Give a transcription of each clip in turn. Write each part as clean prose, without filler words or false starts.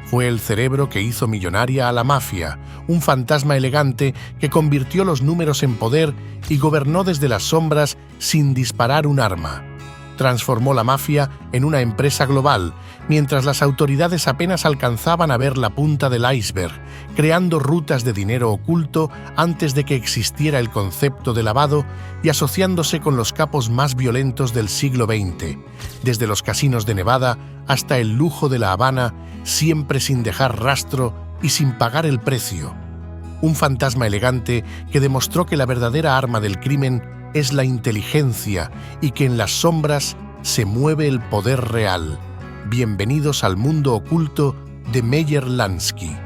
Fue el cerebro que hizo millonaria a la mafia, un fantasma elegante que convirtió los números en poder y gobernó desde las sombras sin disparar un arma. Transformó la mafia en una empresa global, mientras las autoridades apenas alcanzaban a ver la punta del iceberg, creando rutas de dinero oculto antes de que existiera el concepto de lavado y asociándose con los capos más violentos del siglo XX, desde los casinos de Nevada hasta el lujo de La Habana, siempre sin dejar rastro y sin pagar el precio. Un fantasma elegante que demostró que la verdadera arma del crimen es la inteligencia y que en las sombras se mueve el poder real. Bienvenidos al mundo oculto de Meyer Lansky.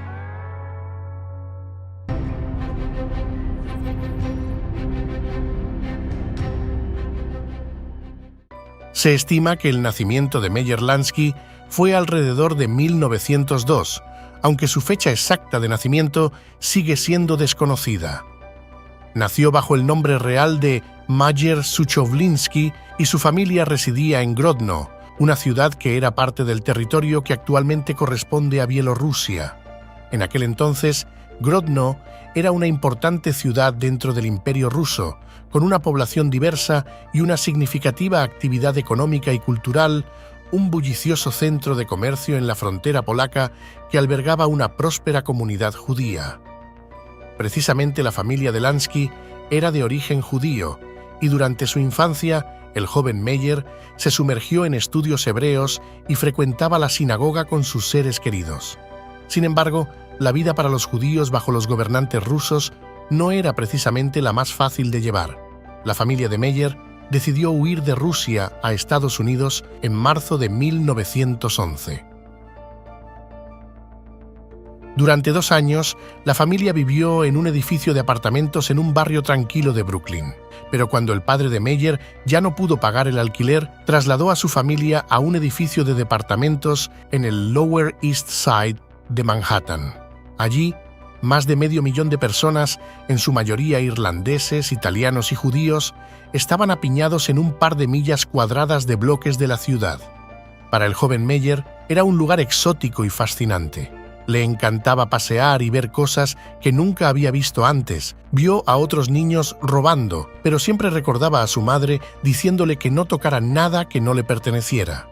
Se estima que el nacimiento de Meyer Lansky fue alrededor de 1902, aunque su fecha exacta de nacimiento sigue siendo desconocida. Nació bajo el nombre real de Mayer Suchowliński y su familia residía en Grodno, una ciudad que era parte del territorio que actualmente corresponde a Bielorrusia. En aquel entonces, Grodno era una importante ciudad dentro del Imperio ruso, con una población diversa y una significativa actividad económica y cultural, un bullicioso centro de comercio en la frontera polaca que albergaba una próspera comunidad judía. Precisamente la familia de Lansky era de origen judío y durante su infancia el joven Meyer se sumergió en estudios hebreos y frecuentaba la sinagoga con sus seres queridos. Sin embargo, la vida para los judíos bajo los gobernantes rusos no era precisamente la más fácil de llevar. La familia de Meyer decidió huir de Rusia a Estados Unidos en marzo de 1911. Durante 2 años, la familia vivió en un edificio de apartamentos en un barrio tranquilo de Brooklyn. Pero cuando el padre de Meyer ya no pudo pagar el alquiler, trasladó a su familia a un edificio de departamentos en el Lower East Side de Manhattan. Allí, más de 500.000 de personas, en su mayoría irlandeses, italianos y judíos, estaban apiñados en un par de millas cuadradas de bloques de la ciudad. Para el joven Meyer era un lugar exótico y fascinante. Le encantaba pasear y ver cosas que nunca había visto antes. Vio a otros niños robando, pero siempre recordaba a su madre diciéndole que no tocara nada que no le perteneciera.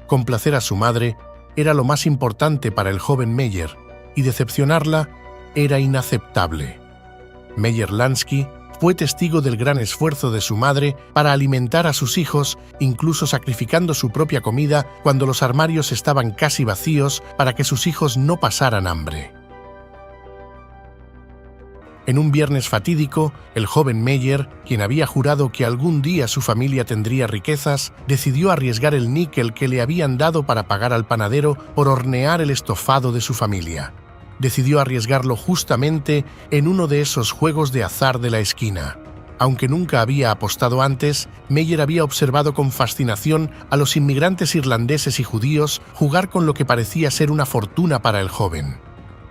Complacer a su madre era lo más importante para el joven Meyer, y decepcionarla era inaceptable. Meyer Lansky fue testigo del gran esfuerzo de su madre para alimentar a sus hijos, incluso sacrificando su propia comida cuando los armarios estaban casi vacíos para que sus hijos no pasaran hambre. En un viernes fatídico, el joven Meyer, quien había jurado que algún día su familia tendría riquezas, decidió arriesgar el níquel que le habían dado para pagar al panadero por hornear el estofado de su familia. Decidió arriesgarlo justamente en uno de esos juegos de azar de la esquina. Aunque nunca había apostado antes, Meyer había observado con fascinación a los inmigrantes irlandeses y judíos jugar con lo que parecía ser una fortuna para el joven.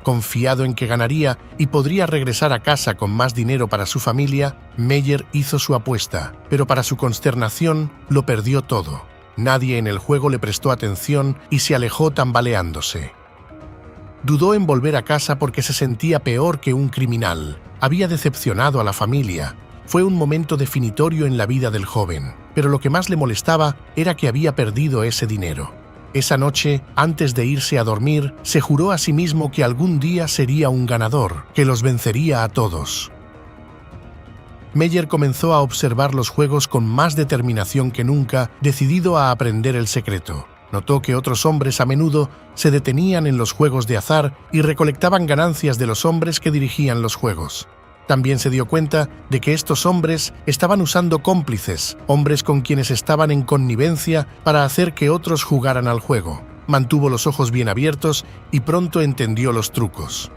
Confiado en que ganaría y podría regresar a casa con más dinero para su familia, Meyer hizo su apuesta, pero para su consternación lo perdió todo. Nadie en el juego le prestó atención y se alejó tambaleándose. Dudó en volver a casa porque se sentía peor que un criminal. Había decepcionado a la familia. Fue un momento definitorio en la vida del joven, pero lo que más le molestaba era que había perdido ese dinero. Esa noche, antes de irse a dormir, se juró a sí mismo que algún día sería un ganador, que los vencería a todos. Meyer comenzó a observar los juegos con más determinación que nunca, decidido a aprender el secreto. Notó que otros hombres a menudo se detenían en los juegos de azar y recolectaban ganancias de los hombres que dirigían los juegos. También se dio cuenta de que estos hombres estaban usando cómplices, hombres con quienes estaban en connivencia para hacer que otros jugaran al juego. Mantuvo los ojos bien abiertos y pronto entendió los trucos.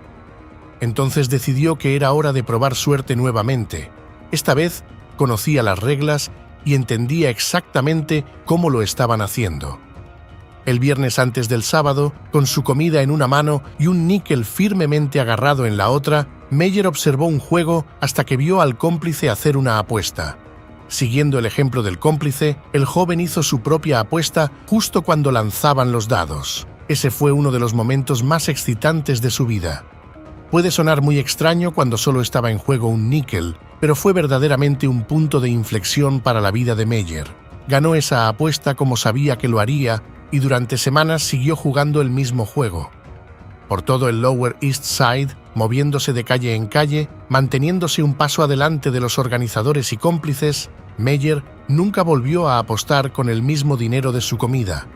Entonces decidió que era hora de probar suerte nuevamente. Esta vez conocía las reglas y entendía exactamente cómo lo estaban haciendo. El viernes antes del sábado, con su comida en una mano y un níquel firmemente agarrado en la otra, Meyer observó un juego hasta que vio al cómplice hacer una apuesta. Siguiendo el ejemplo del cómplice, el joven hizo su propia apuesta justo cuando lanzaban los dados. Ese fue uno de los momentos más excitantes de su vida. Puede sonar muy extraño cuando solo estaba en juego un níquel, pero fue verdaderamente un punto de inflexión para la vida de Meyer. Ganó esa apuesta como sabía que lo haría y durante semanas siguió jugando el mismo juego. Por todo el Lower East Side, moviéndose de calle en calle, manteniéndose un paso adelante de los organizadores y cómplices, Meyer nunca volvió a apostar con el mismo dinero de su comida.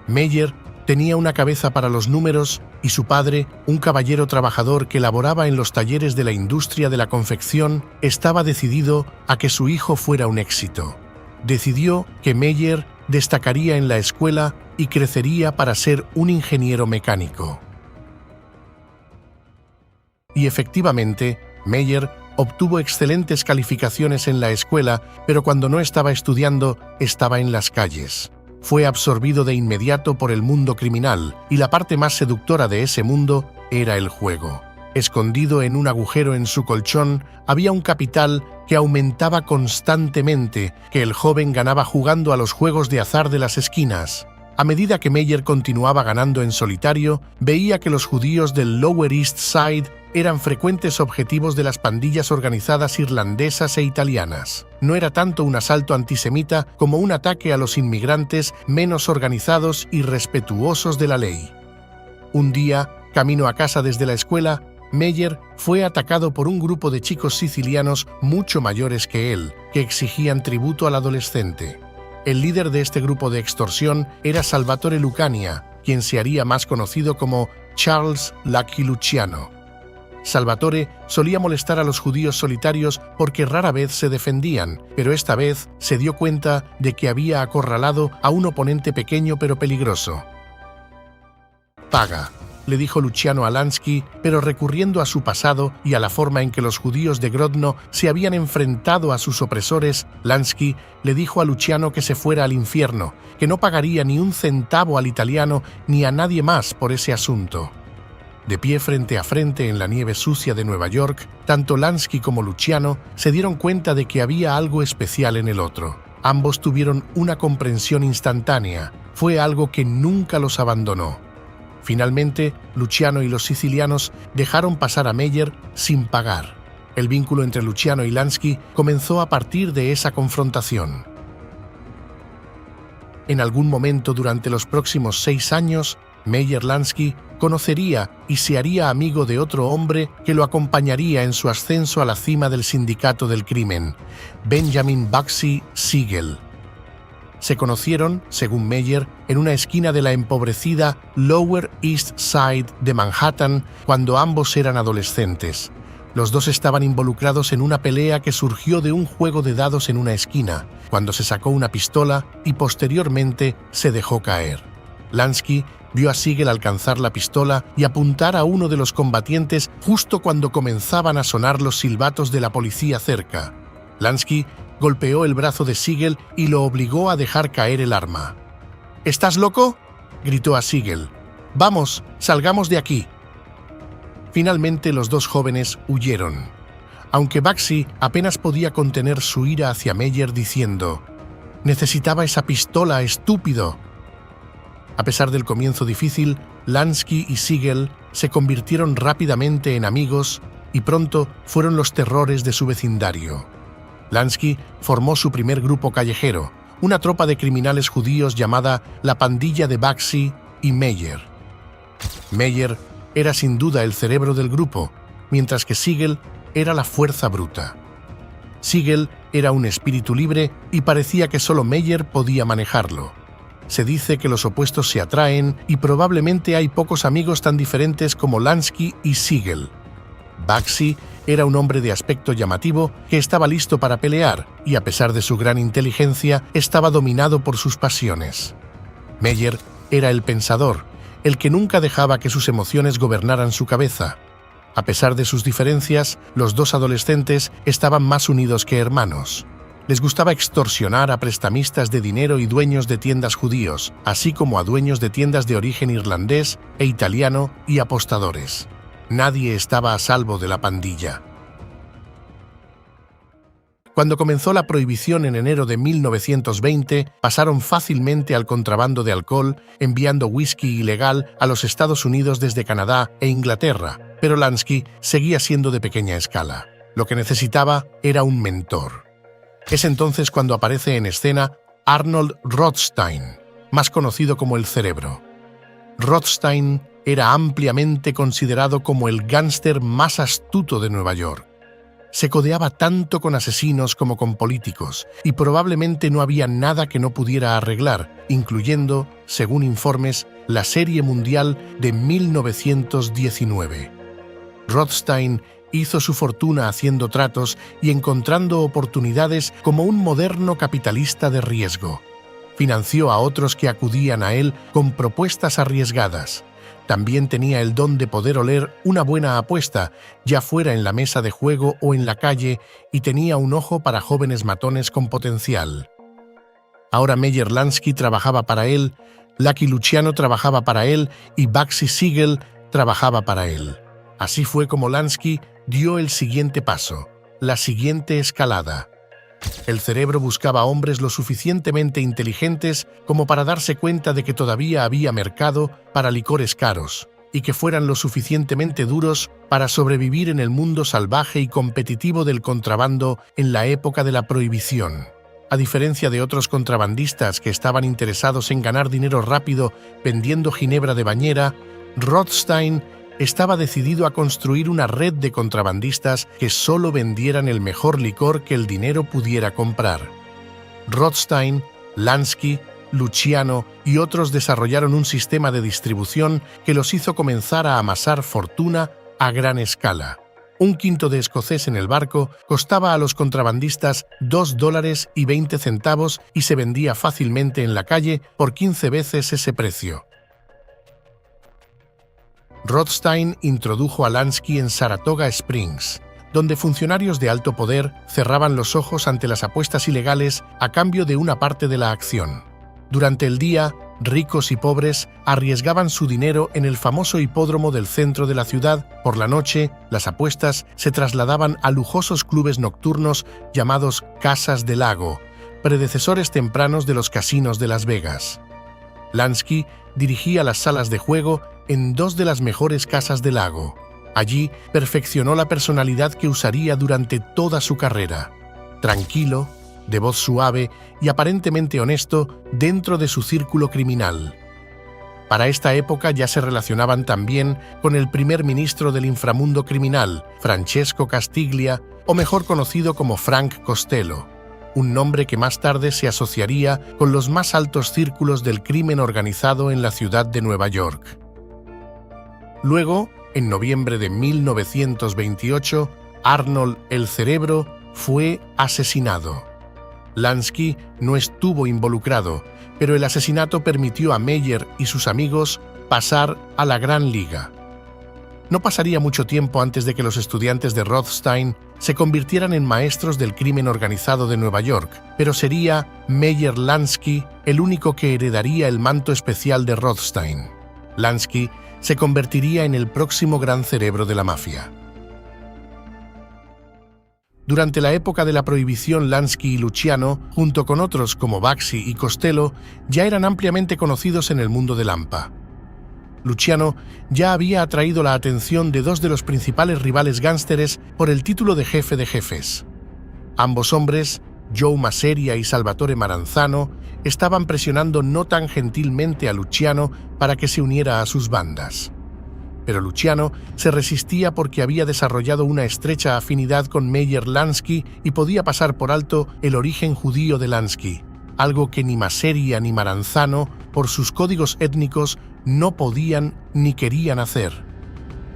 Meyer tenía una cabeza para los números y su padre, un caballero trabajador que laboraba en los talleres de la industria de la confección, estaba decidido a que su hijo fuera un éxito. Decidió que Meyer destacaría en la escuela y crecería para ser un ingeniero mecánico. Y efectivamente, Meyer obtuvo excelentes calificaciones en la escuela, pero cuando no estaba estudiando, estaba en las calles. Fue absorbido de inmediato por el mundo criminal, y la parte más seductora de ese mundo era el juego. Escondido en un agujero en su colchón, había un capital que aumentaba constantemente, que el joven ganaba jugando a los juegos de azar de las esquinas. A medida que Meyer continuaba ganando en solitario, veía que los judíos del Lower East Side eran frecuentes objetivos de las pandillas organizadas irlandesas e italianas. No era tanto un asalto antisemita como un ataque a los inmigrantes menos organizados y respetuosos de la ley. Un día, camino a casa desde la escuela, Meyer fue atacado por un grupo de chicos sicilianos mucho mayores que él, que exigían tributo al adolescente. El líder de este grupo de extorsión era Salvatore Lucania, quien se haría más conocido como Charles Lucky Luciano. Salvatore solía molestar a los judíos solitarios porque rara vez se defendían, pero esta vez se dio cuenta de que había acorralado a un oponente pequeño pero peligroso. «Paga», le dijo Luciano a Lansky, pero recurriendo a su pasado y a la forma en que los judíos de Grodno se habían enfrentado a sus opresores, Lansky le dijo a Luciano que se fuera al infierno, que no pagaría ni un centavo al italiano ni a nadie más por ese asunto. De pie frente a frente en la nieve sucia de Nueva York, tanto Lansky como Luciano se dieron cuenta de que había algo especial en el otro. Ambos tuvieron una comprensión instantánea. Fue algo que nunca los abandonó. Finalmente, Luciano y los sicilianos dejaron pasar a Meyer sin pagar. El vínculo entre Luciano y Lansky comenzó a partir de esa confrontación. En algún momento durante los próximos 6 años, Meyer Lansky conocería y se haría amigo de otro hombre que lo acompañaría en su ascenso a la cima del sindicato del crimen, Benjamin Bugsy Siegel. Se conocieron, según Meyer, en una esquina de la empobrecida Lower East Side de Manhattan cuando ambos eran adolescentes. Los dos estaban involucrados en una pelea que surgió de un juego de dados en una esquina, cuando se sacó una pistola y posteriormente se dejó caer. Lansky vio a Siegel alcanzar la pistola y apuntar a uno de los combatientes justo cuando comenzaban a sonar los silbatos de la policía cerca. Lansky golpeó el brazo de Siegel y lo obligó a dejar caer el arma. «¿Estás loco?», gritó a Siegel. «Vamos, salgamos de aquí». Finalmente los dos jóvenes huyeron, aunque Bugsy apenas podía contener su ira hacia Meyer diciendo: «Necesitaba esa pistola, estúpido». A pesar del comienzo difícil, Lansky y Siegel se convirtieron rápidamente en amigos y pronto fueron los terrores de su vecindario. Lansky formó su primer grupo callejero, una tropa de criminales judíos llamada la Pandilla de Bugsy y Meyer. Meyer era sin duda el cerebro del grupo, mientras que Siegel era la fuerza bruta. Siegel era un espíritu libre y parecía que solo Meyer podía manejarlo. Se dice que los opuestos se atraen y probablemente hay pocos amigos tan diferentes como Lansky y Siegel. Bugsy era un hombre de aspecto llamativo que estaba listo para pelear y, a pesar de su gran inteligencia, estaba dominado por sus pasiones. Meyer era el pensador, el que nunca dejaba que sus emociones gobernaran su cabeza. A pesar de sus diferencias, los dos adolescentes estaban más unidos que hermanos. Les gustaba extorsionar a prestamistas de dinero y dueños de tiendas judíos, así como a dueños de tiendas de origen irlandés e italiano y apostadores. Nadie estaba a salvo de la pandilla. Cuando comenzó la prohibición en enero de 1920, pasaron fácilmente al contrabando de alcohol, enviando whisky ilegal a los Estados Unidos desde Canadá e Inglaterra, pero Lansky seguía siendo de pequeña escala. Lo que necesitaba era un mentor. Es entonces cuando aparece en escena Arnold Rothstein, más conocido como el Cerebro. Rothstein era ampliamente considerado como el gángster más astuto de Nueva York. Se codeaba tanto con asesinos como con políticos, y probablemente no había nada que no pudiera arreglar, incluyendo, según informes, la Serie Mundial de 1919. Rothstein hizo su fortuna haciendo tratos y encontrando oportunidades como un moderno capitalista de riesgo. Financió a otros que acudían a él con propuestas arriesgadas. También tenía el don de poder oler una buena apuesta, ya fuera en la mesa de juego o en la calle, y tenía un ojo para jóvenes matones con potencial. Ahora Meyer Lansky trabajaba para él, Lucky Luciano trabajaba para él y Bugsy Siegel trabajaba para él. Así fue como Lansky dio el siguiente paso, la siguiente escalada. El Cerebro buscaba hombres lo suficientemente inteligentes como para darse cuenta de que todavía había mercado para licores caros y que fueran lo suficientemente duros para sobrevivir en el mundo salvaje y competitivo del contrabando en la época de la prohibición. A diferencia de otros contrabandistas que estaban interesados en ganar dinero rápido vendiendo ginebra de bañera, Rothstein estaba decidido a construir una red de contrabandistas que solo vendieran el mejor licor que el dinero pudiera comprar. Rothstein, Lansky, Luciano y otros desarrollaron un sistema de distribución que los hizo comenzar a amasar fortuna a gran escala. Un quinto de escocés en el barco costaba a los contrabandistas $2.20 y se vendía fácilmente en la calle por 15 veces ese precio. Rothstein introdujo a Lansky en Saratoga Springs, donde funcionarios de alto poder cerraban los ojos ante las apuestas ilegales a cambio de una parte de la acción. Durante el día, ricos y pobres arriesgaban su dinero en el famoso hipódromo del centro de la ciudad. Por la noche, las apuestas se trasladaban a lujosos clubes nocturnos llamados Casas de Lago, predecesores tempranos de los casinos de Las Vegas. Lansky dirigía las salas de juego en dos de las mejores casas del lago. Allí perfeccionó la personalidad que usaría durante toda su carrera. Tranquilo, de voz suave y aparentemente honesto dentro de su círculo criminal. Para esta época ya se relacionaban también con el primer ministro del inframundo criminal, Francesco Castiglia, o mejor conocido como Frank Costello, un nombre que más tarde se asociaría con los más altos círculos del crimen organizado en la ciudad de Nueva York. Luego, en noviembre de 1928, Arnold el Cerebro fue asesinado. Lansky no estuvo involucrado, pero el asesinato permitió a Meyer y sus amigos pasar a la Gran Liga. No pasaría mucho tiempo antes de que los estudiantes de Rothstein se convirtieran en maestros del crimen organizado de Nueva York, pero sería Meyer Lansky el único que heredaría el manto especial de Rothstein. Lansky se convertiría en el próximo gran cerebro de la mafia. Durante la época de la prohibición, Lansky y Luciano, junto con otros como Bugsy y Costello, ya eran ampliamente conocidos en el mundo del AMPA. Luciano ya había atraído la atención de dos de los principales rivales gánsteres por el título de jefe de jefes. Ambos hombres, Joe Maseria y Salvatore Maranzano, estaban presionando no tan gentilmente a Luciano para que se uniera a sus bandas. Pero Luciano se resistía porque había desarrollado una estrecha afinidad con Meyer Lansky y podía pasar por alto el origen judío de Lansky, algo que ni Maseria ni Maranzano, por sus códigos étnicos, no podían ni querían hacer.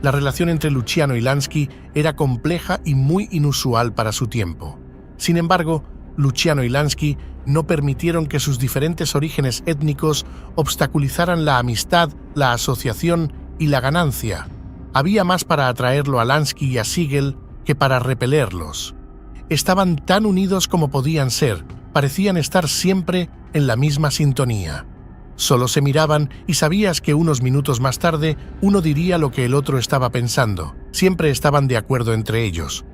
La relación entre Luciano y Lansky era compleja y muy inusual para su tiempo. Sin embargo, Luciano y Lansky no permitieron que sus diferentes orígenes étnicos obstaculizaran la amistad, la asociación y la ganancia. Había más para atraerlo a Lansky y a Siegel que para repelerlos. Estaban tan unidos como podían ser, parecían estar siempre en la misma sintonía. Solo se miraban y sabías que unos minutos más tarde uno diría lo que el otro estaba pensando. Siempre estaban de acuerdo entre ellos.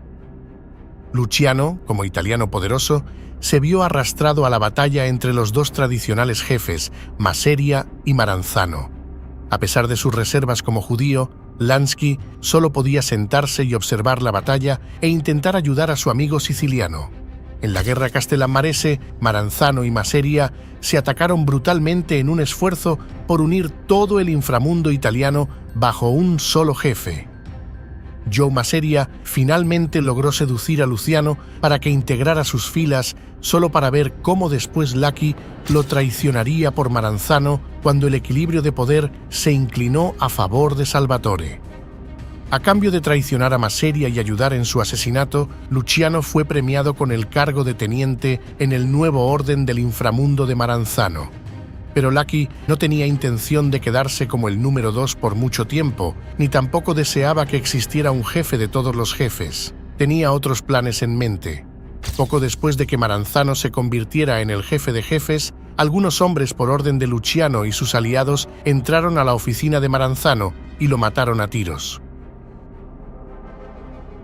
Luciano, como italiano poderoso, se vio arrastrado a la batalla entre los dos tradicionales jefes, Maseria y Maranzano. A pesar de sus reservas como judío, Lansky solo podía sentarse y observar la batalla e intentar ayudar a su amigo siciliano. En la guerra castellammarese, Maranzano y Maseria se atacaron brutalmente en un esfuerzo por unir todo el inframundo italiano bajo un solo jefe. Joe Maseria finalmente logró seducir a Luciano para que integrara sus filas, solo para ver cómo después Lucky lo traicionaría por Maranzano cuando el equilibrio de poder se inclinó a favor de Salvatore. A cambio de traicionar a Maseria y ayudar en su asesinato, Luciano fue premiado con el cargo de teniente en el nuevo orden del inframundo de Maranzano. Pero Lucky no tenía intención de quedarse como el número 2 por mucho tiempo, ni tampoco deseaba que existiera un jefe de todos los jefes. Tenía otros planes en mente. Poco después de que Maranzano se convirtiera en el jefe de jefes, algunos hombres por orden de Luciano y sus aliados entraron a la oficina de Maranzano y lo mataron a tiros.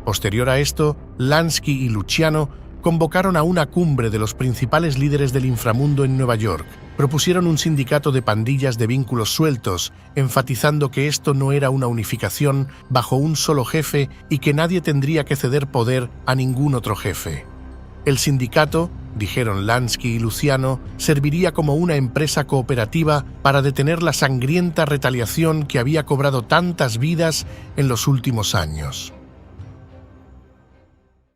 Posterior a esto, Lansky y Luciano convocaron a una cumbre de los principales líderes del inframundo en Nueva York. Propusieron un sindicato de pandillas de vínculos sueltos, enfatizando que esto no era una unificación bajo un solo jefe y que nadie tendría que ceder poder a ningún otro jefe. El sindicato, dijeron Lansky y Luciano, serviría como una empresa cooperativa para detener la sangrienta retaliación que había cobrado tantas vidas en los últimos años.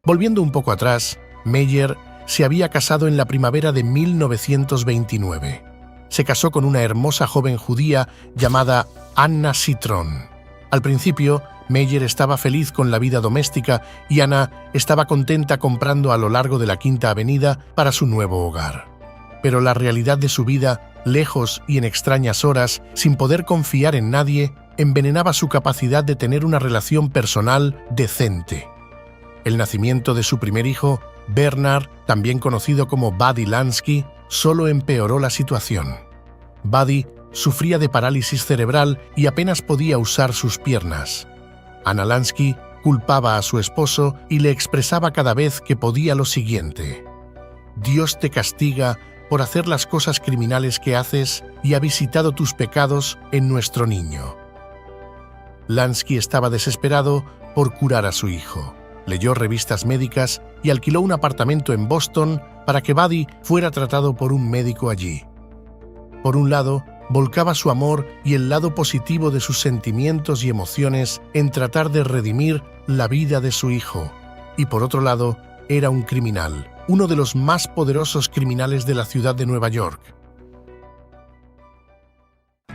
Volviendo un poco atrás, Meyer se había casado en la primavera de 1929. Se casó con una hermosa joven judía llamada Anna Citron. Al principio, Meyer estaba feliz con la vida doméstica y Anna estaba contenta comprando a lo largo de la Quinta Avenida para su nuevo hogar. Pero la realidad de su vida, lejos y en extrañas horas, sin poder confiar en nadie, envenenaba su capacidad de tener una relación personal decente. El nacimiento de su primer hijo, Bernard, también conocido como Buddy Lansky, solo empeoró la situación. Buddy sufría de parálisis cerebral y apenas podía usar sus piernas. Anna Lansky culpaba a su esposo y le expresaba cada vez que podía lo siguiente: «Dios te castiga por hacer las cosas criminales que haces y ha visitado tus pecados en nuestro niño». Lansky estaba desesperado por curar a su hijo. Leyó revistas médicas y alquiló un apartamento en Boston para que Buddy fuera tratado por un médico allí. Por un lado, volcaba su amor y el lado positivo de sus sentimientos y emociones en tratar de redimir la vida de su hijo. Y por otro lado, era un criminal, uno de los más poderosos criminales de la ciudad de Nueva York.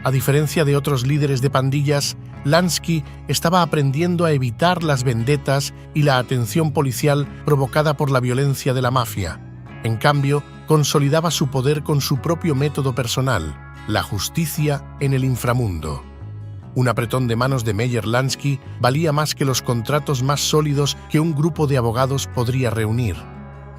A diferencia de otros líderes de pandillas, Lansky estaba aprendiendo a evitar las vendetas y la atención policial provocada por la violencia de la mafia. En cambio, consolidaba su poder con su propio método personal, la justicia en el inframundo. Un apretón de manos de Meyer Lansky valía más que los contratos más sólidos que un grupo de abogados podría reunir.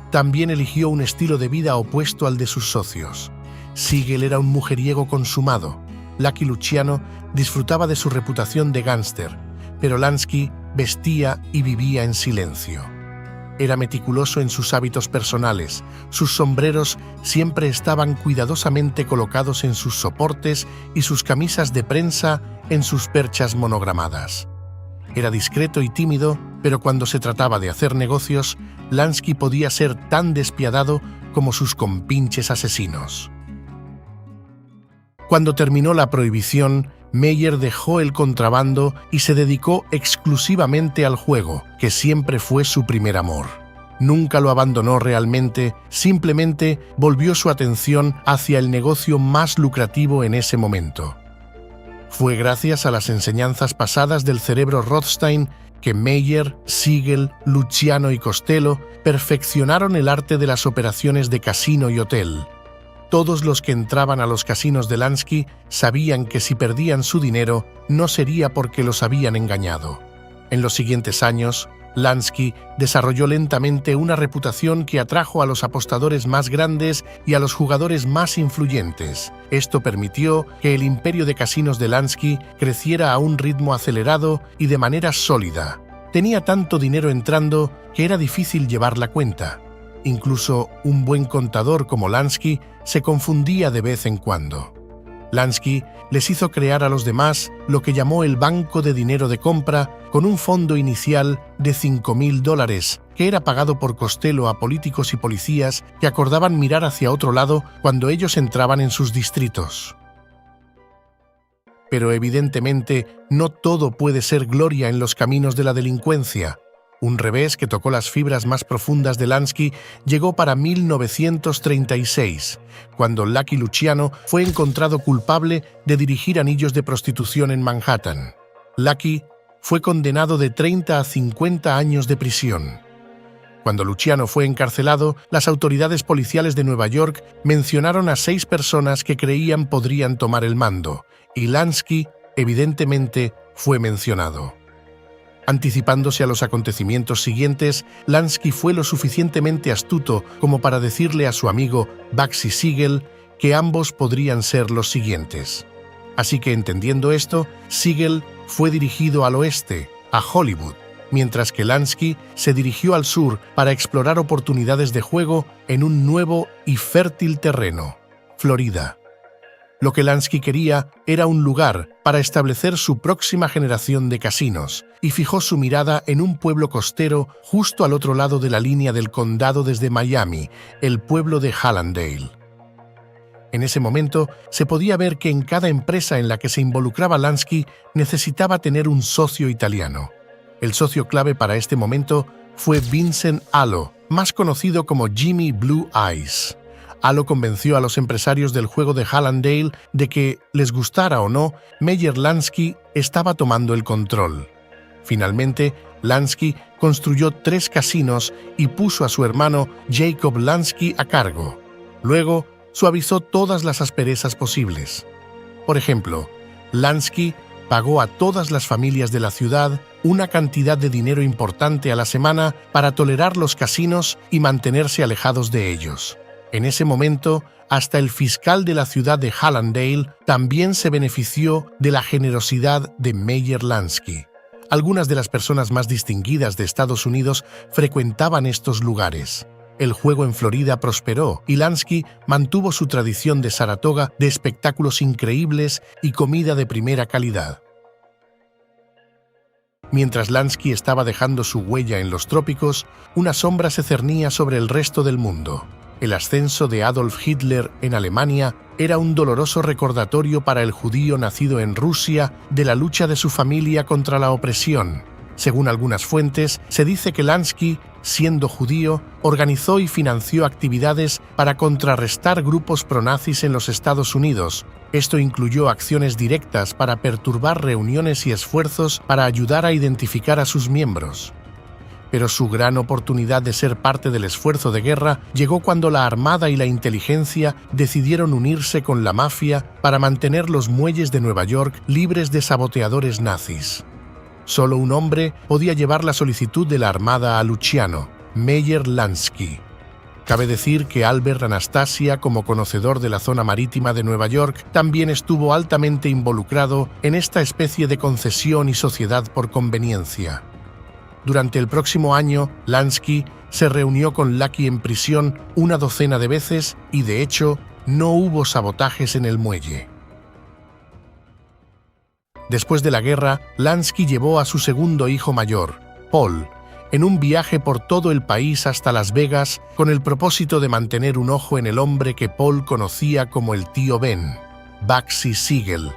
También eligió un estilo de vida opuesto al de sus socios. Siegel era un mujeriego consumado. Lucky Luciano disfrutaba de su reputación de gángster, pero Lansky vestía y vivía en silencio. Era meticuloso en sus hábitos personales. Sus sombreros siempre estaban cuidadosamente colocados en sus soportes y sus camisas de prensa en sus perchas monogramadas. Era discreto y tímido, pero cuando se trataba de hacer negocios, Lansky podía ser tan despiadado como sus compinches asesinos. Cuando terminó la prohibición, Meyer dejó el contrabando y se dedicó exclusivamente al juego, que siempre fue su primer amor. Nunca lo abandonó realmente, simplemente volvió su atención hacia el negocio más lucrativo en ese momento. Fue gracias a las enseñanzas pasadas del cerebro Rothstein que Meyer, Siegel, Luciano y Costello perfeccionaron el arte de las operaciones de casino y hotel. Todos los que entraban a los casinos de Lansky sabían que si perdían su dinero, no sería porque los habían engañado. En los siguientes años, Lansky desarrolló lentamente una reputación que atrajo a los apostadores más grandes y a los jugadores más influyentes. Esto permitió que el imperio de casinos de Lansky creciera a un ritmo acelerado y de manera sólida. tenía tanto dinero entrando que era difícil llevar la cuenta. Incluso un buen contador como Lansky se confundía de vez en cuando. Lansky les hizo crear a los demás lo que llamó el Banco de Dinero de Compra, con un fondo inicial de $5.000, que era pagado por Costello a políticos y policías que acordaban mirar hacia otro lado cuando ellos entraban en sus distritos. Pero evidentemente no todo puede ser gloria en los caminos de la delincuencia. Un revés que tocó las fibras más profundas de Lansky llegó para 1936, cuando Lucky Luciano fue encontrado culpable de dirigir anillos de prostitución en Manhattan. Lucky fue condenado de 30 a 50 años de prisión. Cuando Luciano fue encarcelado, las autoridades policiales de Nueva York mencionaron a 6 personas que creían podrían tomar el mando, y Lansky, evidentemente, fue mencionado. Anticipándose a los acontecimientos siguientes, Lansky fue lo suficientemente astuto como para decirle a su amigo Bugsy Siegel que ambos podrían ser los siguientes. Así que, entendiendo esto, Siegel fue dirigido al oeste, a Hollywood, mientras que Lansky se dirigió al sur para explorar oportunidades de juego en un nuevo y fértil terreno, Florida. Lo que Lansky quería era un lugar para establecer su próxima generación de casinos, y fijó su mirada en un pueblo costero justo al otro lado de la línea del condado desde Miami, el pueblo de Hallandale. En ese momento se podía ver que en cada empresa en la que se involucraba Lansky necesitaba tener un socio italiano. El socio clave para este momento fue Vincent Allo, más conocido como Jimmy Blue Eyes. Allo convenció a los empresarios del juego de Hallandale de que, les gustara o no, Meyer Lansky estaba tomando el control. Finalmente, Lansky construyó 3 casinos y puso a su hermano Jacob Lansky a cargo. Luego, suavizó todas las asperezas posibles. Por ejemplo, Lansky pagó a todas las familias de la ciudad una cantidad de dinero importante a la semana para tolerar los casinos y mantenerse alejados de ellos. En ese momento, hasta el fiscal de la ciudad de Hallandale también se benefició de la generosidad de Meyer Lansky. Algunas de las personas más distinguidas de Estados Unidos frecuentaban estos lugares. El juego en Florida prosperó y Lansky mantuvo su tradición de Saratoga de espectáculos increíbles y comida de primera calidad. Mientras Lansky estaba dejando su huella en los trópicos, una sombra se cernía sobre el resto del mundo. El ascenso de Adolf Hitler en Alemania era un doloroso recordatorio para el judío nacido en Rusia de la lucha de su familia contra la opresión. Según algunas fuentes, se dice que Lansky, siendo judío, organizó y financió actividades para contrarrestar grupos pronazis en los Estados Unidos. Esto incluyó acciones directas para perturbar reuniones y esfuerzos para ayudar a identificar a sus miembros. Pero su gran oportunidad de ser parte del esfuerzo de guerra llegó cuando la Armada y la inteligencia decidieron unirse con la mafia para mantener los muelles de Nueva York libres de saboteadores nazis. Solo un hombre podía llevar la solicitud de la Armada a Luciano, Meyer Lansky. Cabe decir que Albert Anastasia, como conocedor de la zona marítima de Nueva York, también estuvo altamente involucrado en esta especie de concesión y sociedad por conveniencia. Durante el próximo año, Lansky se reunió con Lucky en prisión una docena de veces y, de hecho, no hubo sabotajes en el muelle. Después de la guerra, Lansky llevó a su segundo hijo mayor, Paul, en un viaje por todo el país hasta Las Vegas con el propósito de mantener un ojo en el hombre que Paul conocía como el tío Ben, Bugsy Siegel.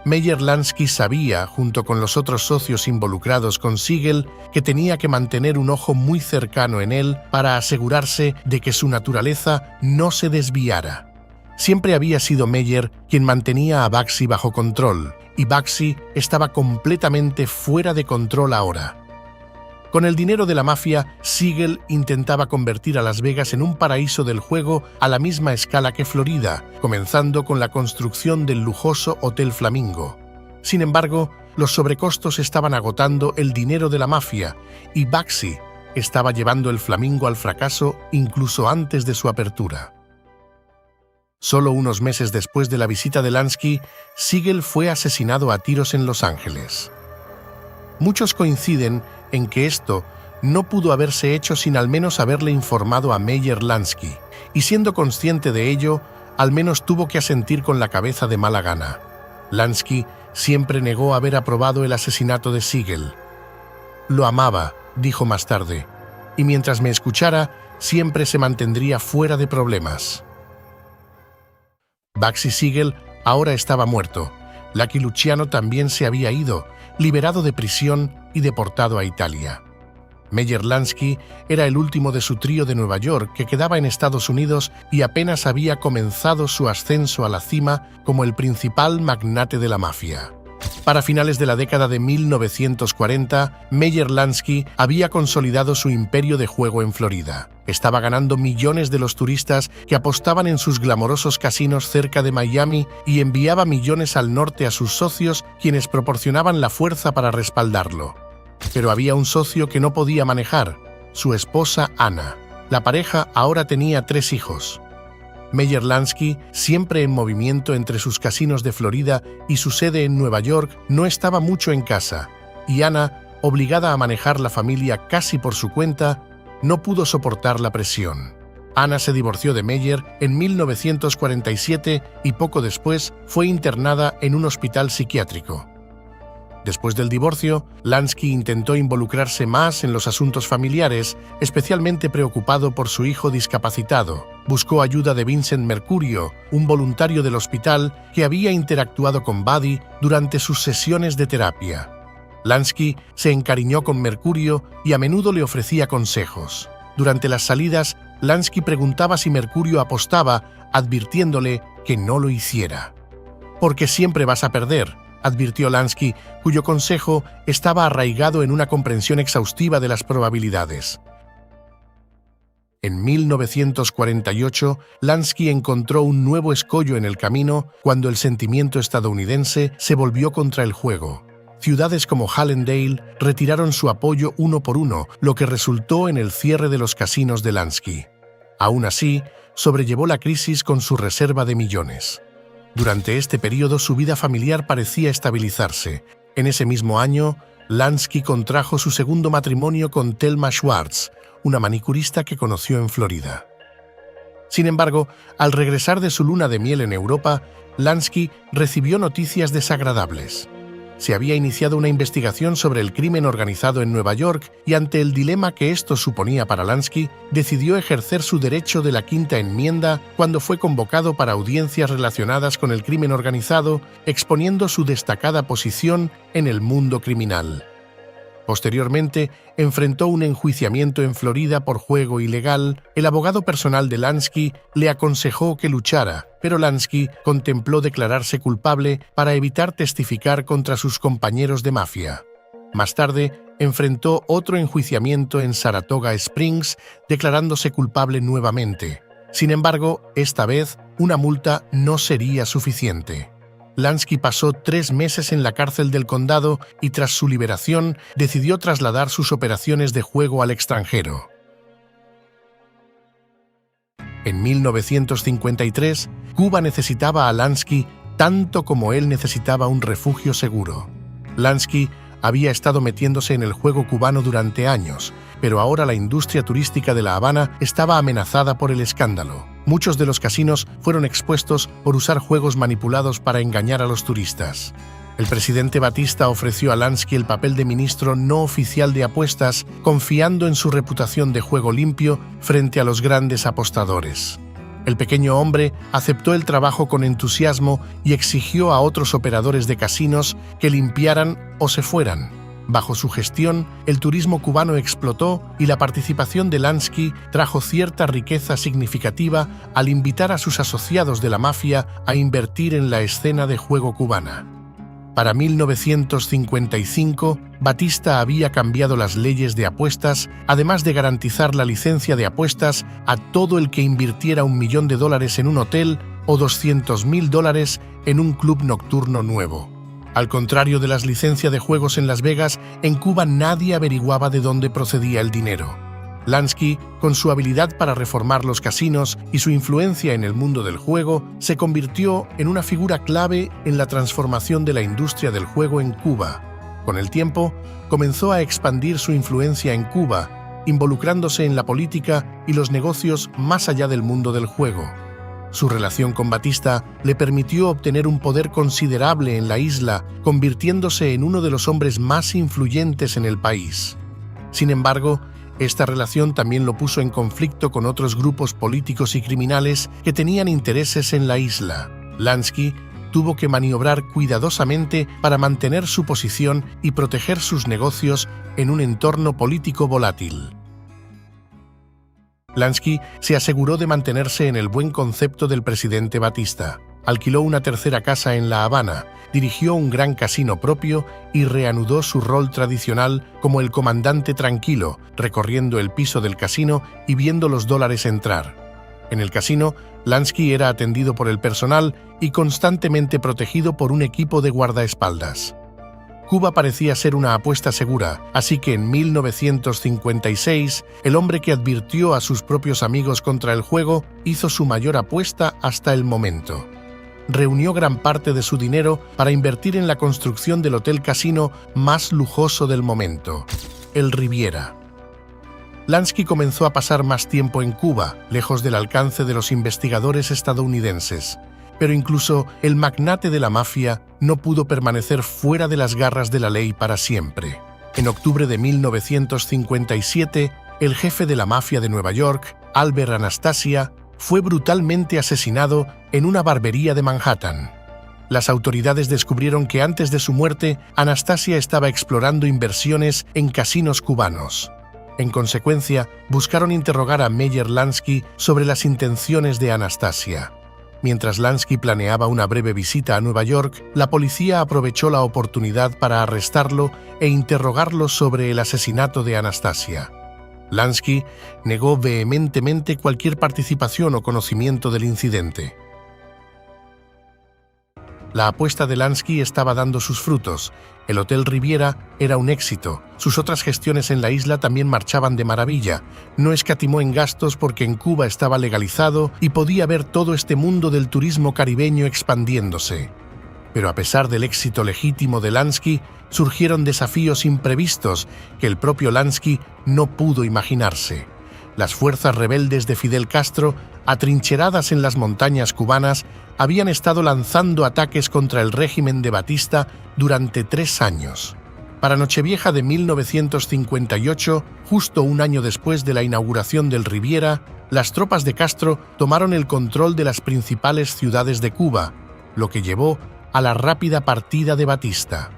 Meyer Lansky sabía, junto con los otros socios involucrados con Siegel, que tenía que mantener un ojo muy cercano en él para asegurarse de que su naturaleza no se desviara. Siempre había sido Meyer quien mantenía a Bugsy bajo control, y Bugsy estaba completamente fuera de control ahora. Con el dinero de la mafia, Siegel intentaba convertir a Las Vegas en un paraíso del juego a la misma escala que Florida, comenzando con la construcción del lujoso Hotel Flamingo. Sin embargo, los sobrecostos estaban agotando el dinero de la mafia y Bugsy estaba llevando el Flamingo al fracaso incluso antes de su apertura. Solo unos meses después de la visita de Lansky, Siegel fue asesinado a tiros en Los Ángeles. Muchos coinciden en que esto no pudo haberse hecho sin al menos haberle informado a Meyer Lansky, y siendo consciente de ello, al menos tuvo que asentir con la cabeza de mala gana. Lansky siempre negó haber aprobado el asesinato de Siegel. Lo amaba, dijo más tarde, y mientras me escuchara, siempre se mantendría fuera de problemas. Bugsy Siegel ahora estaba muerto. Lucky Luciano también se había ido, liberado de prisión y deportado a Italia. Meyer Lansky era el último de su trío de Nueva York que quedaba en Estados Unidos y apenas había comenzado su ascenso a la cima como el principal magnate de la mafia. Para finales de la década de 1940, Meyer Lansky había consolidado su imperio de juego en Florida. Estaba ganando millones de los turistas que apostaban en sus glamorosos casinos cerca de Miami y enviaba millones al norte a sus socios, quienes proporcionaban la fuerza para respaldarlo. Pero había un socio que no podía manejar, su esposa Anna. La pareja ahora tenía 3 hijos. Meyer Lansky, siempre en movimiento entre sus casinos de Florida y su sede en Nueva York, no estaba mucho en casa, y Anna, obligada a manejar la familia casi por su cuenta, no pudo soportar la presión. Anna se divorció de Meyer en 1947 y poco después fue internada en un hospital psiquiátrico. Después del divorcio, Lansky intentó involucrarse más en los asuntos familiares, especialmente preocupado por su hijo discapacitado. Buscó ayuda de Vincent Mercurio, un voluntario del hospital que había interactuado con Buddy durante sus sesiones de terapia. Lansky se encariñó con Mercurio y a menudo le ofrecía consejos. Durante las salidas, Lansky preguntaba si Mercurio apostaba, advirtiéndole que no lo hiciera. «Porque siempre vas a perder», advirtió Lansky, cuyo consejo estaba arraigado en una comprensión exhaustiva de las probabilidades. En 1948, Lansky encontró un nuevo escollo en el camino cuando el sentimiento estadounidense se volvió contra el juego. Ciudades como Hallandale retiraron su apoyo uno por uno, lo que resultó en el cierre de los casinos de Lansky. Aún así, sobrellevó la crisis con su reserva de millones. Durante este periodo su vida familiar parecía estabilizarse. En ese mismo año, Lansky contrajo su segundo matrimonio con Thelma Schwartz, una manicurista que conoció en Florida. Sin embargo, al regresar de su luna de miel en Europa, Lansky recibió noticias desagradables. Se había iniciado una investigación sobre el crimen organizado en Nueva York y ante el dilema que esto suponía para Lansky, decidió ejercer su derecho de la Quinta Enmienda cuando fue convocado para audiencias relacionadas con el crimen organizado, exponiendo su destacada posición en el mundo criminal. Posteriormente, enfrentó un enjuiciamiento en Florida por juego ilegal. El abogado personal de Lansky le aconsejó que luchara, pero Lansky contempló declararse culpable para evitar testificar contra sus compañeros de mafia. Más tarde, enfrentó otro enjuiciamiento en Saratoga Springs, declarándose culpable nuevamente. Sin embargo, esta vez, una multa no sería suficiente. Lansky pasó 3 meses en la cárcel del condado y tras su liberación decidió trasladar sus operaciones de juego al extranjero. En 1953, Cuba necesitaba a Lansky tanto como él necesitaba un refugio seguro. Lansky había estado metiéndose en el juego cubano durante años, pero ahora la industria turística de La Habana estaba amenazada por el escándalo. Muchos de los casinos fueron expuestos por usar juegos manipulados para engañar a los turistas. El presidente Batista ofreció a Lansky el papel de ministro no oficial de apuestas, confiando en su reputación de juego limpio frente a los grandes apostadores. El pequeño hombre aceptó el trabajo con entusiasmo y exigió a otros operadores de casinos que limpiaran o se fueran. Bajo su gestión, el turismo cubano explotó y la participación de Lansky trajo cierta riqueza significativa al invitar a sus asociados de la mafia a invertir en la escena de juego cubana. Para 1955, Batista había cambiado las leyes de apuestas, además de garantizar la licencia de apuestas a todo el que invirtiera $1 millón en un hotel o $200.000 en un club nocturno nuevo. Al contrario de las licencias de juegos en Las Vegas, en Cuba nadie averiguaba de dónde procedía el dinero. Lansky, con su habilidad para reformar los casinos y su influencia en el mundo del juego, se convirtió en una figura clave en la transformación de la industria del juego en Cuba. Con el tiempo, comenzó a expandir su influencia en Cuba, involucrándose en la política y los negocios más allá del mundo del juego. Su relación con Batista le permitió obtener un poder considerable en la isla, convirtiéndose en uno de los hombres más influyentes en el país. Sin embargo, esta relación también lo puso en conflicto con otros grupos políticos y criminales que tenían intereses en la isla. Lansky tuvo que maniobrar cuidadosamente para mantener su posición y proteger sus negocios en un entorno político volátil. Lansky se aseguró de mantenerse en el buen concepto del presidente Batista. Alquiló una tercera casa en La Habana, dirigió un gran casino propio y reanudó su rol tradicional como el comandante tranquilo, recorriendo el piso del casino y viendo los dólares entrar. En el casino, Lansky era atendido por el personal y constantemente protegido por un equipo de guardaespaldas. Cuba parecía ser una apuesta segura, así que en 1956, el hombre que advirtió a sus propios amigos contra el juego hizo su mayor apuesta hasta el momento. Reunió gran parte de su dinero para invertir en la construcción del hotel casino más lujoso del momento, el Riviera. Lansky comenzó a pasar más tiempo en Cuba, lejos del alcance de los investigadores estadounidenses. Pero incluso el magnate de la mafia no pudo permanecer fuera de las garras de la ley para siempre. En octubre de 1957, el jefe de la mafia de Nueva York, Albert Anastasia, fue brutalmente asesinado en una barbería de Manhattan. Las autoridades descubrieron que antes de su muerte, Anastasia estaba explorando inversiones en casinos cubanos. En consecuencia, buscaron interrogar a Meyer Lansky sobre las intenciones de Anastasia. Mientras Lansky planeaba una breve visita a Nueva York, la policía aprovechó la oportunidad para arrestarlo e interrogarlo sobre el asesinato de Anastasia. Lansky negó vehementemente cualquier participación o conocimiento del incidente. La apuesta de Lansky estaba dando sus frutos. El Hotel Riviera era un éxito. Sus otras gestiones en la isla también marchaban de maravilla. No escatimó en gastos porque en Cuba estaba legalizado y podía ver todo este mundo del turismo caribeño expandiéndose. Pero a pesar del éxito legítimo de Lansky, surgieron desafíos imprevistos que el propio Lansky no pudo imaginarse. Las fuerzas rebeldes de Fidel Castro, atrincheradas en las montañas cubanas, habían estado lanzando ataques contra el régimen de Batista durante 3 años. Para Nochevieja de 1958, justo un año después de la inauguración del Riviera, las tropas de Castro tomaron el control de las principales ciudades de Cuba, lo que llevó a la rápida partida de Batista.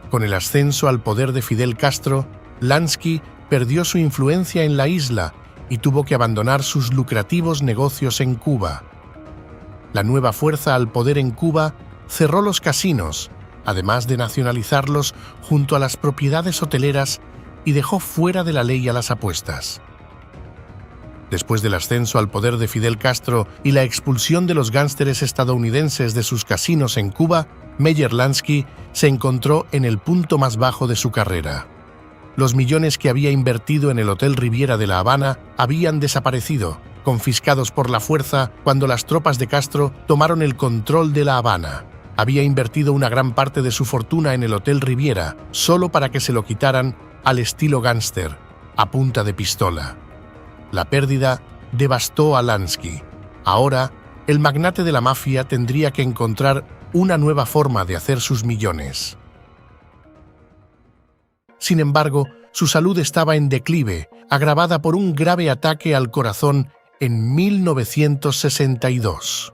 Con el ascenso al poder de Fidel Castro, Lansky perdió su influencia en la isla y tuvo que abandonar sus lucrativos negocios en Cuba. La nueva fuerza al poder en Cuba cerró los casinos, además de nacionalizarlos junto a las propiedades hoteleras, y dejó fuera de la ley a las apuestas. Después del ascenso al poder de Fidel Castro y la expulsión de los gánsteres estadounidenses de sus casinos en Cuba, Meyer Lansky se encontró en el punto más bajo de su carrera. Los millones que había invertido en el Hotel Riviera de La Habana habían desaparecido, confiscados por la fuerza cuando las tropas de Castro tomaron el control de La Habana. Había invertido una gran parte de su fortuna en el Hotel Riviera, solo para que se lo quitaran al estilo gángster, a punta de pistola. La pérdida devastó a Lansky. Ahora, el magnate de la mafia tendría que encontrar una nueva forma de hacer sus millones. Sin embargo, su salud estaba en declive, agravada por un grave ataque al corazón en 1962.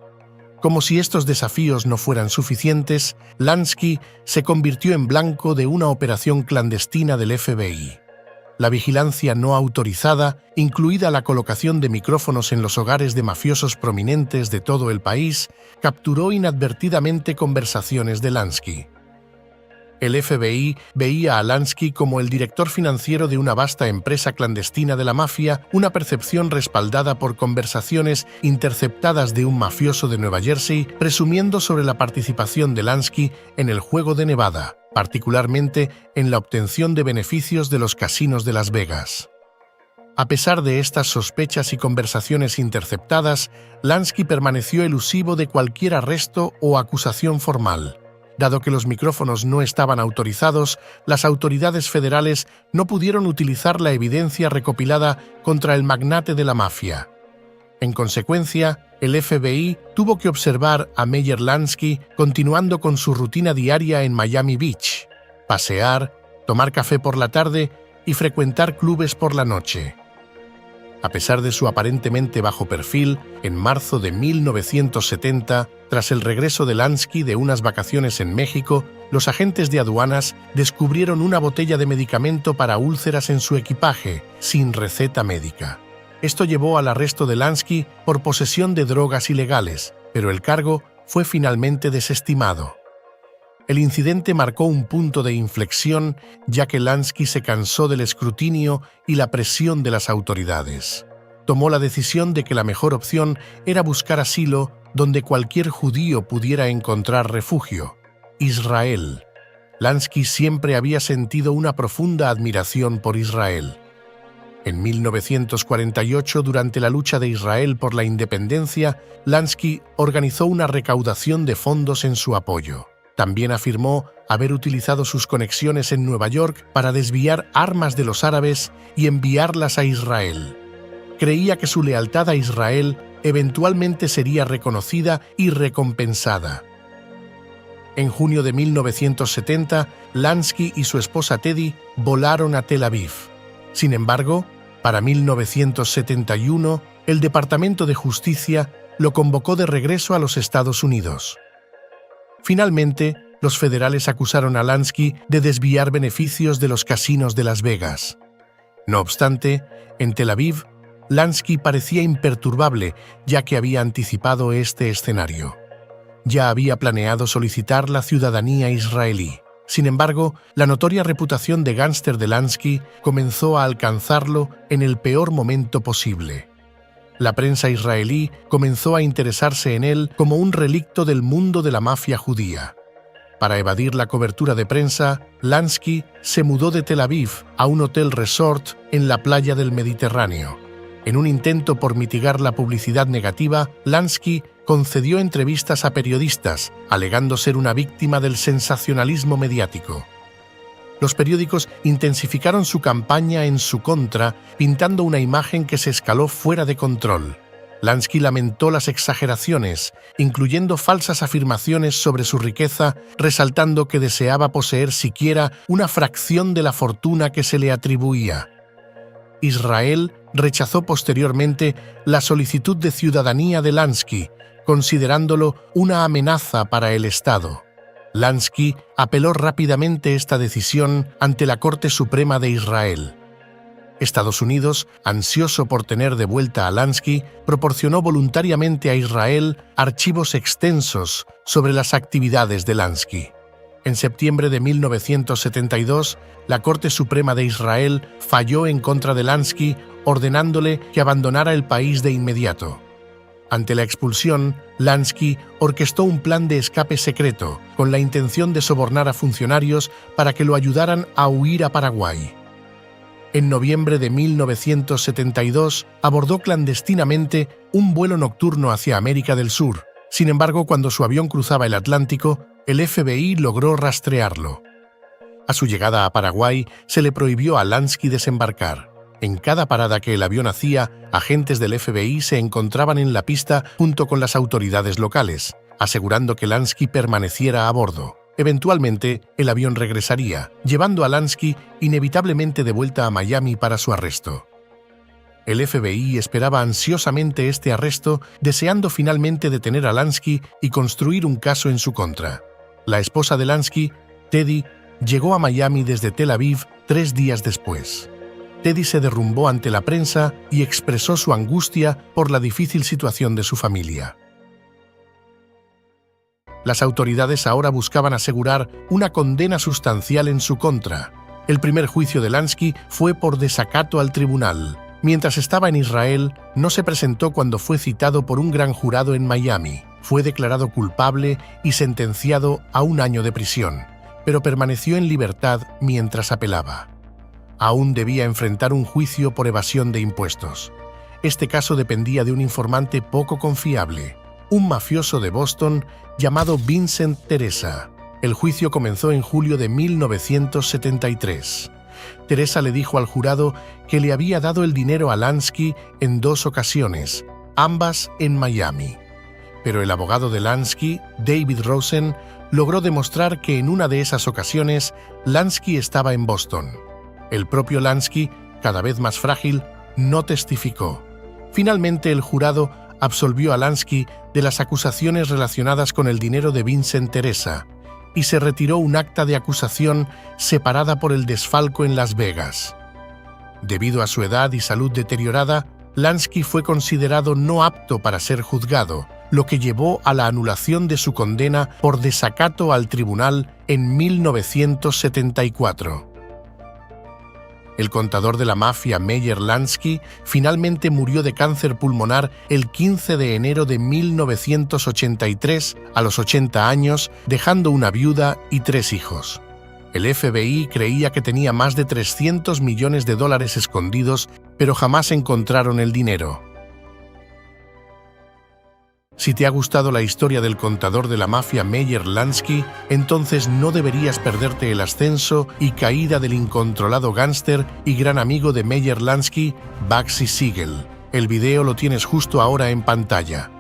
Como si estos desafíos no fueran suficientes, Lansky se convirtió en blanco de una operación clandestina del FBI. La vigilancia no autorizada, incluida la colocación de micrófonos en los hogares de mafiosos prominentes de todo el país, capturó inadvertidamente conversaciones de Lansky. El FBI veía a Lansky como el director financiero de una vasta empresa clandestina de la mafia, una percepción respaldada por conversaciones interceptadas de un mafioso de Nueva Jersey presumiendo sobre la participación de Lansky en el juego de Nevada, particularmente en la obtención de beneficios de los casinos de Las Vegas. A pesar de estas sospechas y conversaciones interceptadas, Lansky permaneció elusivo de cualquier arresto o acusación formal. Dado que los micrófonos no estaban autorizados, las autoridades federales no pudieron utilizar la evidencia recopilada contra el magnate de la mafia. En consecuencia, el FBI tuvo que observar a Meyer Lansky continuando con su rutina diaria en Miami Beach: pasear, tomar café por la tarde y frecuentar clubes por la noche. A pesar de su aparentemente bajo perfil, en marzo de 1970, tras el regreso de Lansky de unas vacaciones en México, los agentes de aduanas descubrieron una botella de medicamento para úlceras en su equipaje, sin receta médica. Esto llevó al arresto de Lansky por posesión de drogas ilegales, pero el cargo fue finalmente desestimado. El incidente marcó un punto de inflexión, ya que Lansky se cansó del escrutinio y la presión de las autoridades. Tomó la decisión de que la mejor opción era buscar asilo donde cualquier judío pudiera encontrar refugio: Israel. Lansky siempre había sentido una profunda admiración por Israel. En 1948, durante la lucha de Israel por la independencia, Lansky organizó una recaudación de fondos en su apoyo. También afirmó haber utilizado sus conexiones en Nueva York para desviar armas de los árabes y enviarlas a Israel. Creía que su lealtad a Israel eventualmente sería reconocida y recompensada. En junio de 1970, Lansky y su esposa Teddy volaron a Tel Aviv. Sin embargo, para 1971, el Departamento de Justicia lo convocó de regreso a los Estados Unidos. Finalmente, los federales acusaron a Lansky de desviar beneficios de los casinos de Las Vegas. No obstante, en Tel Aviv, Lansky parecía imperturbable, ya que había anticipado este escenario. Ya había planeado solicitar la ciudadanía israelí. Sin embargo, la notoria reputación de gángster de Lansky comenzó a alcanzarlo en el peor momento posible. La prensa israelí comenzó a interesarse en él como un relicto del mundo de la mafia judía. Para evadir la cobertura de prensa, Lansky se mudó de Tel Aviv a un hotel resort en la playa del Mediterráneo. En un intento por mitigar la publicidad negativa, Lansky concedió entrevistas a periodistas, alegando ser una víctima del sensacionalismo mediático. Los periódicos intensificaron su campaña en su contra, pintando una imagen que se escaló fuera de control. Lansky lamentó las exageraciones, incluyendo falsas afirmaciones sobre su riqueza, resaltando que deseaba poseer siquiera una fracción de la fortuna que se le atribuía. Israel rechazó posteriormente la solicitud de ciudadanía de Lansky, considerándolo una amenaza para el Estado. Lansky apeló rápidamente esta decisión ante la Corte Suprema de Israel. Estados Unidos, ansioso por tener de vuelta a Lansky, proporcionó voluntariamente a Israel archivos extensos sobre las actividades de Lansky. En septiembre de 1972, la Corte Suprema de Israel falló en contra de Lansky, ordenándole que abandonara el país de inmediato. Ante la expulsión, Lansky orquestó un plan de escape secreto, con la intención de sobornar a funcionarios para que lo ayudaran a huir a Paraguay. En noviembre de 1972, abordó clandestinamente un vuelo nocturno hacia América del Sur. Sin embargo, cuando su avión cruzaba el Atlántico, el FBI logró rastrearlo. A su llegada a Paraguay, se le prohibió a Lansky desembarcar. En cada parada que el avión hacía, agentes del FBI se encontraban en la pista junto con las autoridades locales, asegurando que Lansky permaneciera a bordo. Eventualmente, el avión regresaría, llevando a Lansky inevitablemente de vuelta a Miami para su arresto. El FBI esperaba ansiosamente este arresto, deseando finalmente detener a Lansky y construir un caso en su contra. La esposa de Lansky, Teddy, llegó a Miami desde Tel Aviv 3 días después. Teddy se derrumbó ante la prensa y expresó su angustia por la difícil situación de su familia. Las autoridades ahora buscaban asegurar una condena sustancial en su contra. El primer juicio de Lansky fue por desacato al tribunal. Mientras estaba en Israel, no se presentó cuando fue citado por un gran jurado en Miami. Fue declarado culpable y sentenciado a 1 año de prisión, pero permaneció en libertad mientras apelaba. Aún debía enfrentar un juicio por evasión de impuestos. Este caso dependía de un informante poco confiable, un mafioso de Boston llamado Vincent Teresa. El juicio comenzó en julio de 1973. Teresa le dijo al jurado que le había dado el dinero a Lansky en 2 ocasiones, ambas en Miami. Pero el abogado de Lansky, David Rosen, logró demostrar que en una de esas ocasiones Lansky estaba en Boston. El propio Lansky, cada vez más frágil, no testificó. Finalmente, el jurado absolvió a Lansky de las acusaciones relacionadas con el dinero de Vincent Teresa y se retiró un acta de acusación separada por el desfalco en Las Vegas. Debido a su edad y salud deteriorada, Lansky fue considerado no apto para ser juzgado, lo que llevó a la anulación de su condena por desacato al tribunal en 1974. El contador de la mafia Meyer Lansky finalmente murió de cáncer pulmonar el 15 de enero de 1983 a los 80 años, dejando una viuda y 3 hijos. El FBI creía que tenía más de $300 millones escondidos, pero jamás encontraron el dinero. Si te ha gustado la historia del contador de la mafia Meyer Lansky, entonces no deberías perderte el ascenso y caída del incontrolado gángster y gran amigo de Meyer Lansky, Bugsy Siegel. El video lo tienes justo ahora en pantalla.